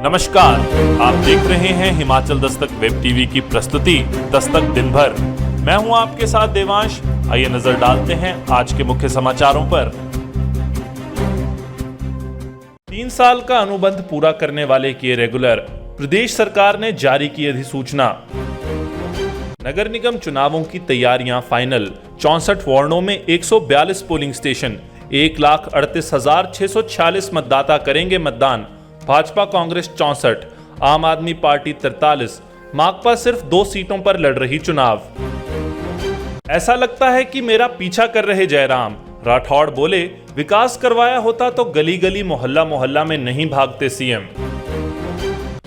नमस्कार, आप देख रहे हैं हिमाचल दस्तक वेब टीवी की प्रस्तुति दस्तक दिन भर। मैं हूं आपके साथ देवांश। आइए नजर डालते हैं आज के मुख्य समाचारों पर। 3 साल का अनुबंध पूरा करने वाले किए रेगुलर, प्रदेश सरकार ने जारी की अधिसूचना। नगर निगम चुनावों की तैयारियां फाइनल, 64 वार्डों में 142 पोलिंग स्टेशन, 1,38,646 मतदाता करेंगे मतदान। भाजपा कांग्रेस 64, आम आदमी पार्टी 43, माकपा सिर्फ 2 सीटों पर लड़ रही चुनाव। ऐसा लगता है कि मेरा पीछा कर रहे जयराम, राठौड़ बोले विकास करवाया होता तो गली गली मोहल्ला मोहल्ला में नहीं भागते सीएम।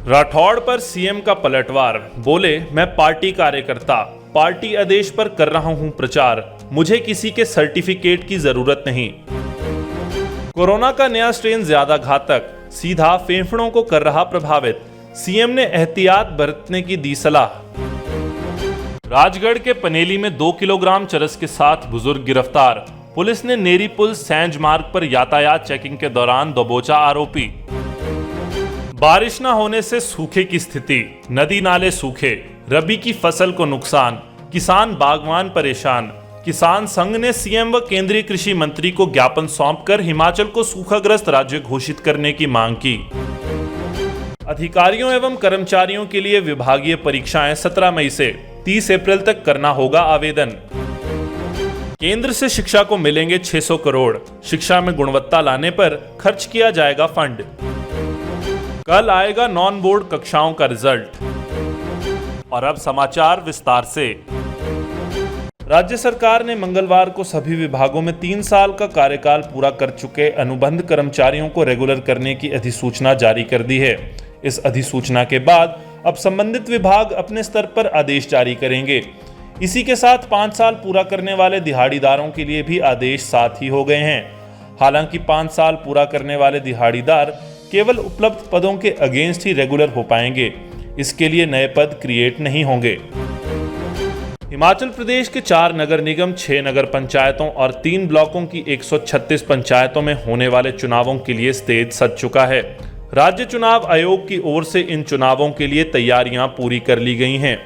राठौड़ पर सीएम का पलटवार, बोले मैं पार्टी कार्यकर्ता, पार्टी आदेश पर कर रहा हूं प्रचार, मुझे किसी के सर्टिफिकेट की जरूरत नहीं। कोरोना का नया स्ट्रेन ज्यादा घातक, सीधा फेफड़ों को कर रहा प्रभावित, सीएम ने एहतियात बरतने की दी सलाह। राजगढ़ के पनेली में 2 किलोग्राम चरस के साथ बुजुर्ग गिरफ्तार, पुलिस ने नेरी पुल सैंज मार्ग पर यातायात चेकिंग के दौरान दबोचा आरोपी। बारिश न होने से सूखे की स्थिति, नदी नाले सूखे, रबी की फसल को नुकसान, किसान बागवान परेशान। किसान संघ ने सीएम व केंद्रीय कृषि मंत्री को ज्ञापन सौंपकर हिमाचल को सूखाग्रस्त राज्य घोषित करने की मांग की। अधिकारियों एवं कर्मचारियों के लिए विभागीय परीक्षाएं 17 मई से 30 अप्रैल तक करना होगा आवेदन। केंद्र से शिक्षा को मिलेंगे 600 करोड़, शिक्षा में गुणवत्ता लाने पर खर्च किया जाएगा फंड। कल आएगा नॉन बोर्ड कक्षाओं का रिजल्ट। और अब समाचार विस्तार से। राज्य सरकार ने मंगलवार को सभी विभागों में 3 साल का कार्यकाल पूरा कर चुके अनुबंध कर्मचारियों को रेगुलर करने की अधिसूचना जारी कर दी है। इस अधिसूचना के बाद अब संबंधित विभाग अपने स्तर पर आदेश जारी करेंगे। इसी के साथ 5 साल पूरा करने वाले दिहाड़ीदारों के लिए भी आदेश साथ ही हो गए हैं। हालांकि 5 साल पूरा करने वाले दिहाड़ीदार केवल उपलब्ध पदों के अगेंस्ट ही रेगुलर हो पाएंगे, इसके लिए नए पद क्रिएट नहीं होंगे। हिमाचल प्रदेश के 4 नगर निगम, 6 नगर पंचायतों और 3 ब्लॉकों की 136 पंचायतों में होने वाले चुनावों के लिए स्टेज सज चुका है। राज्य चुनाव आयोग की ओर से इन चुनावों के लिए तैयारियां पूरी कर ली गई हैं।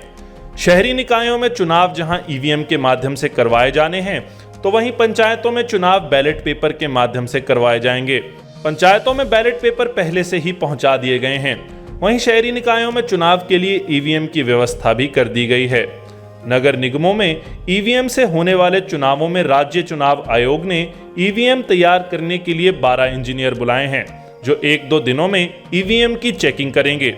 शहरी निकायों में चुनाव जहां ईवीएम के माध्यम से करवाए जाने हैं, तो वहीं पंचायतों में चुनाव बैलेट पेपर के माध्यम से करवाए जाएंगे। पंचायतों में बैलेट पेपर पहले से ही पहुंचा दिए गए हैं। वहीं शहरी निकायों में चुनाव के लिए ईवीएम की व्यवस्था भी कर दी गई है। नगर निगमों में ईवीएम से होने वाले चुनावों में राज्य चुनाव आयोग ने ईवीएम तैयार करने के लिए 12 इंजीनियर बुलाए हैं, जो 1-2 दिनों में ईवीएम की चेकिंग करेंगे।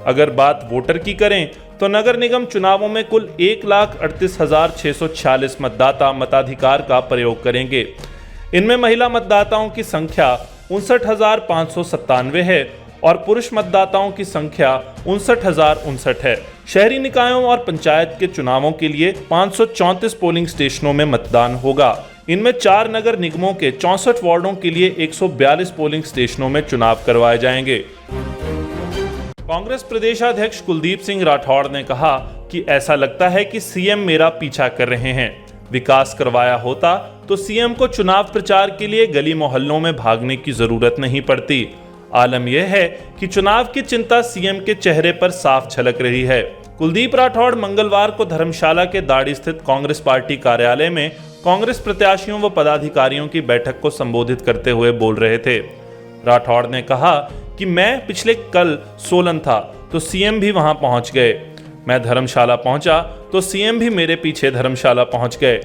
अगर बात वोटर की करें तो नगर निगम चुनावों में कुल 1,38,646 मतदाता मताधिकार का प्रयोग करेंगे। इनमें महिला मतदाताओं की संख्या 59,597 है और पुरुष मतदाताओं की संख्या 59,059 है। शहरी निकायों और पंचायत के चुनावों के लिए 534 पोलिंग स्टेशनों में मतदान होगा। इनमें 4 नगर निगमों के 64 वार्डों के लिए 142 पोलिंग स्टेशनों में चुनाव करवाए जाएंगे। कांग्रेस प्रदेशाध्यक्ष कुलदीप सिंह राठौड़ ने कहा कि ऐसा लगता है कि सीएम मेरा पीछा कर रहे हैं। विकास करवाया होता तो सीएम को चुनाव प्रचार के लिए गली मोहल्लों में भागने की जरूरत नहीं पड़ती। आलम यह है कि चुनाव की चिंता सीएम के चेहरे पर साफ झलक रही है। कुलदीप राठौड़ मंगलवार को धर्मशाला के दाड़ी स्थित कांग्रेस पार्टी कार्यालय में कांग्रेस प्रत्याशियों व पदाधिकारियों की बैठक को संबोधित करते हुए बोल रहे थे। राठौड़ ने कहा कि मैं पिछले कल सोलन था तो सीएम भी वहां पहुंच गए, मैं धर्मशाला पहुंचा तो सीएम भी मेरे पीछे धर्मशाला पहुंच गए।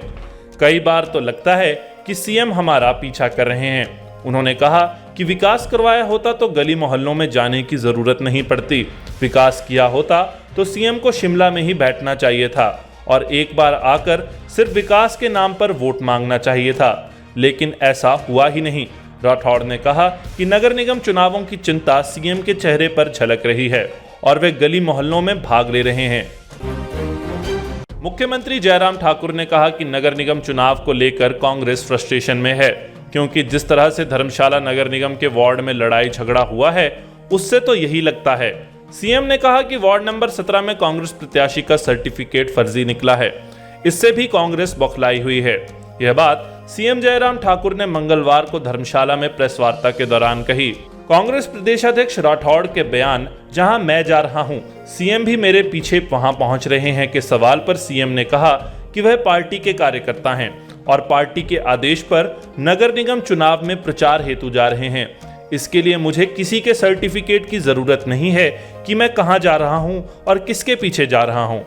कई बार तो लगता है कि सीएम हमारा पीछा कर रहे हैं। उन्होंने कहा कि विकास करवाया होता तो गली मोहल्लों में जाने की जरूरत नहीं पड़ती। विकास किया होता तो सीएम को शिमला में ही बैठना चाहिए था और एक बार आकर सिर्फ विकास के नाम पर वोट मांगना चाहिए था, लेकिन ऐसा हुआ ही नहीं। राठौड़ ने कहा कि नगर निगम चुनावों की चिंता सीएम के चेहरे पर झलक रही है और वे गली मोहल्लों में भाग ले रहे हैं। मुख्यमंत्री जयराम ठाकुर ने कहा कि नगर निगम चुनाव को लेकर कांग्रेस फ्रस्ट्रेशन में है, क्योंकि जिस तरह से धर्मशाला नगर निगम के वार्ड में लड़ाई झगड़ा हुआ है, उससे तो यही लगता है। सीएम ने कहा कि वार्ड नंबर 17 में कांग्रेस प्रत्याशी का सर्टिफिकेट फर्जी निकला है, इससे भी कांग्रेस बौखलाई हुई है। यह बात सीएम जयराम ठाकुर ने मंगलवार को धर्मशाला में प्रेस वार्ता के दौरान कही। कांग्रेस प्रदेशाध्यक्ष राठौड़ के बयान जहां मैं जा रहा हूं, सीएम भी मेरे पीछे वहां पहुंच रहे हैं के सवाल पर सीएम ने कहा कि वह पार्टी के कार्यकर्ता हैं और पार्टी के आदेश पर नगर निगम चुनाव में प्रचार हेतु जा रहे हैं। इसके लिए मुझे किसी के सर्टिफिकेट की जरूरत नहीं है कि मैं कहां जा रहा हूं और किसके पीछे जा रहा हूं।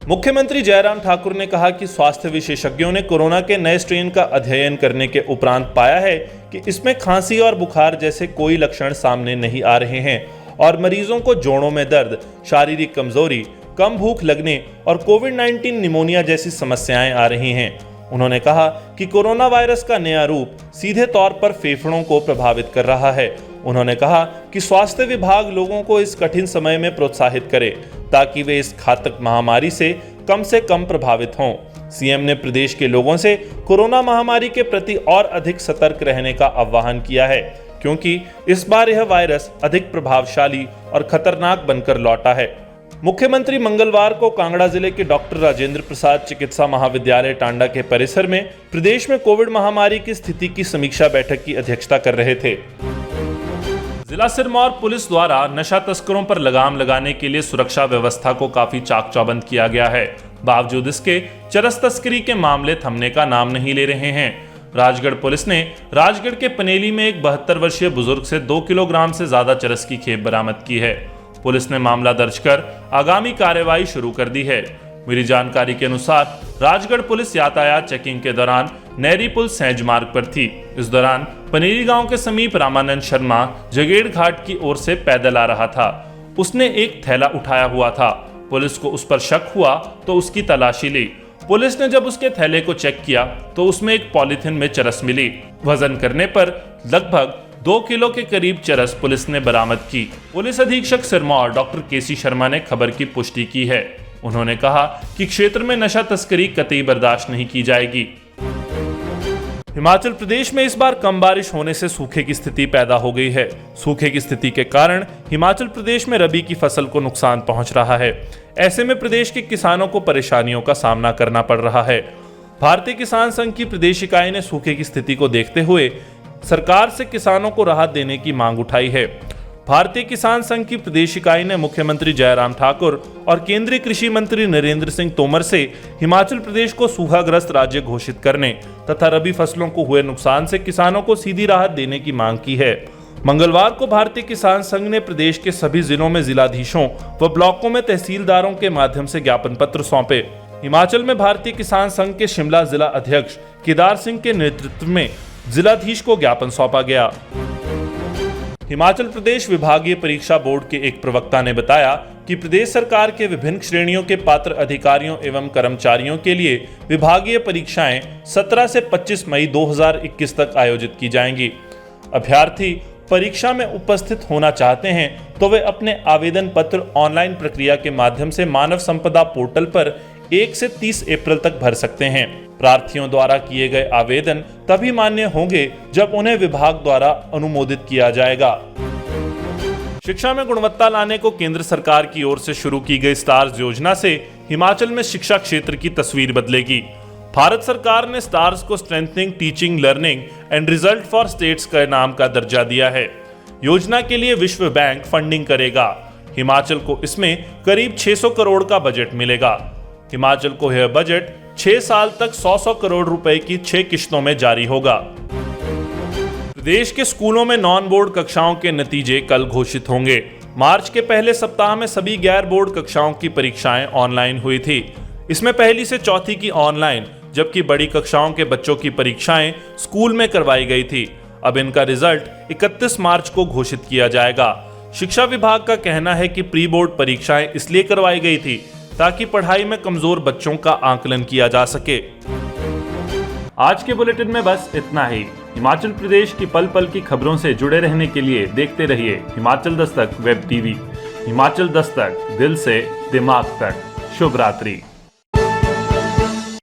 मुख्यमंत्री जयराम ठाकुर ने कहा कि स्वास्थ्य विशेषज्ञों ने कोरोना के नए स्ट्रेन का अध्ययन करने के उपरांत पाया है कि इसमें खांसी और बुखार जैसे कोई लक्षण सामने नहीं आ रहे हैं और मरीजों को जोड़ों में दर्द, शारीरिक कमजोरी, कम भूख लगने और कोविड-19 निमोनिया जैसी समस्याएं आ रही हैं। उन्होंने कहा कि कोरोना वायरस का नया रूप सीधे तौर पर फेफड़ों को प्रभावित कर रहा है। उन्होंने कहा कि स्वास्थ्य विभाग लोगों को इस कठिन समय में प्रोत्साहित करे ताकि वे इस घातक महामारी से कम प्रभावित हों। सीएम ने प्रदेश के लोगों से कोरोना महामारी के प्रति और अधिक सतर्क रहने का आह्वान किया है, क्योंकि इस बार यह वायरस अधिक प्रभावशाली और खतरनाक बनकर लौटा है। मुख्यमंत्री मंगलवार को कांगड़ा जिले के डॉक्टर राजेंद्र प्रसाद चिकित्सा महाविद्यालय टांडा के परिसर में प्रदेश में कोविड महामारी की स्थिति की समीक्षा बैठक की अध्यक्षता कर रहे थे। जिला सिरमौर पुलिस द्वारा नशा तस्करों पर लगाम लगाने के लिए सुरक्षा व्यवस्था को काफी चाक चौबंद किया गया है। बावजूद इसके चरस तस्करी के मामले थमने का नाम नहीं ले रहे हैं। राजगढ़ पुलिस ने राजगढ़ के पनेली में एक 72 वर्षीय बुजुर्ग से 2 किलोग्राम से ज्यादा चरस की खेप बरामद की है। पुलिस ने मामला दर्ज कर आगामी कार्रवाई शुरू कर दी है। मिली जानकारी के अनुसार राजगढ़ पुलिस यातायात चेकिंग के दौरान नहरी पुल सैंज मार्ग पर थी। इस दौरान पनेरी गांव के समीप रामानंद शर्मा जगेड़ घाट की ओर से पैदल आ रहा था। उसने एक थैला उठाया हुआ था। पुलिस को उस पर शक हुआ तो उसकी तलाशी ली। पुलिस ने जब उसके थैले को चेक किया तो उसमें एक पॉलीथिन में चरस मिली। वजन करने पर लगभग 2 किलो के करीब चरस पुलिस ने बरामद की। पुलिस अधीक्षक सिरमौर डॉक्टर केसी शर्मा ने खबर की पुष्टि की है। उन्होंने कहा कि क्षेत्र में नशा तस्करी कतई बर्दाश्त नहीं की जाएगी। हिमाचल प्रदेश में इस बार कम बारिश होने से सूखे की स्थिति पैदा हो गई है। सूखे की स्थिति के कारण हिमाचल प्रदेश में रबी की फसल को नुकसान पहुंच रहा है। ऐसे में प्रदेश के किसानों को परेशानियों का सामना करना पड़ रहा है। भारतीय किसान संघ की प्रदेश इकाई ने सूखे की स्थिति को देखते हुए सरकार से किसानों को राहत देने की मांग उठाई है। भारतीय किसान संघ की प्रदेश इकाई ने मुख्यमंत्री जयराम ठाकुर और केंद्रीय कृषि मंत्री नरेंद्र सिंह तोमर से हिमाचल प्रदेश को सूखाग्रस्त राज्य घोषित करने तथा रबी फसलों को हुए नुकसान से किसानों को सीधी राहत देने की मांग की है। मंगलवार को भारतीय किसान संघ ने प्रदेश के सभी जिलों में जिलाधीशों व ब्लॉकों में तहसीलदारों के माध्यम से ज्ञापन पत्र सौंपे। हिमाचल में भारतीय किसान संघ के शिमला जिला अध्यक्ष केदार सिंह के नेतृत्व में जिलाधीश को ज्ञापन सौंपा गया। हिमाचल प्रदेश विभागीय परीक्षा बोर्ड के एक प्रवक्ता ने बताया कि प्रदेश सरकार के विभिन्न श्रेणियों के पात्र अधिकारियों एवं कर्मचारियों के लिए विभागीय परीक्षाएं 17 से 25 मई 2021 तक आयोजित की जाएंगी। अभ्यर्थी परीक्षा में उपस्थित होना चाहते हैं तो वे अपने आवेदन पत्र ऑनलाइन प्रक्रिया के माध्यम से मानव संपदा पोर्टल पर 1 से 30 अप्रैल तक भर सकते हैं। प्रार्थियों द्वारा किए गए आवेदन तभी मान्य होंगे जब उन्हें विभाग द्वारा अनुमोदित किया जाएगा। शिक्षा में गुणवत्ता लाने को केंद्र सरकार की ओर से शुरू की गई स्टार्स योजना से हिमाचल में शिक्षा क्षेत्र की तस्वीर बदलेगी। भारत सरकार ने स्टार्स को strengthening teaching learning and result for states का नाम का दर्जा दिया है। योजना के लिए विश्व बैंक फंडिंग करेगा। हिमाचल को इसमें करीब 600 करोड़ का बजट मिलेगा। हिमाचल को यह बजट 6 साल तक 100 करोड़ रुपए की 6 किश्तों में जारी होगा। प्रदेश के स्कूलों में नॉन बोर्ड कक्षाओं के नतीजे कल घोषित होंगे। मार्च के पहले सप्ताह में सभी गैर बोर्ड कक्षाओं की परीक्षाएं ऑनलाइन हुई थी। इसमें पहली से चौथी की ऑनलाइन, जबकि बड़ी कक्षाओं के बच्चों की परीक्षाएं स्कूल में करवाई गई थी। अब इनका रिजल्ट 31 मार्च को घोषित किया जाएगा। शिक्षा विभाग का कहना है कि प्री बोर्ड परीक्षाएं इसलिए करवाई गई थी ताकि पढ़ाई में कमजोर बच्चों का आकलन किया जा सके। आज के बुलेटिन में बस इतना ही। हिमाचल प्रदेश की पल पल की खबरों से जुड़े रहने के लिए देखते रहिए हिमाचल दस्तक वेब टीवी। हिमाचल दस्तक, दिल से दिमाग तक। शुभ रात्रि।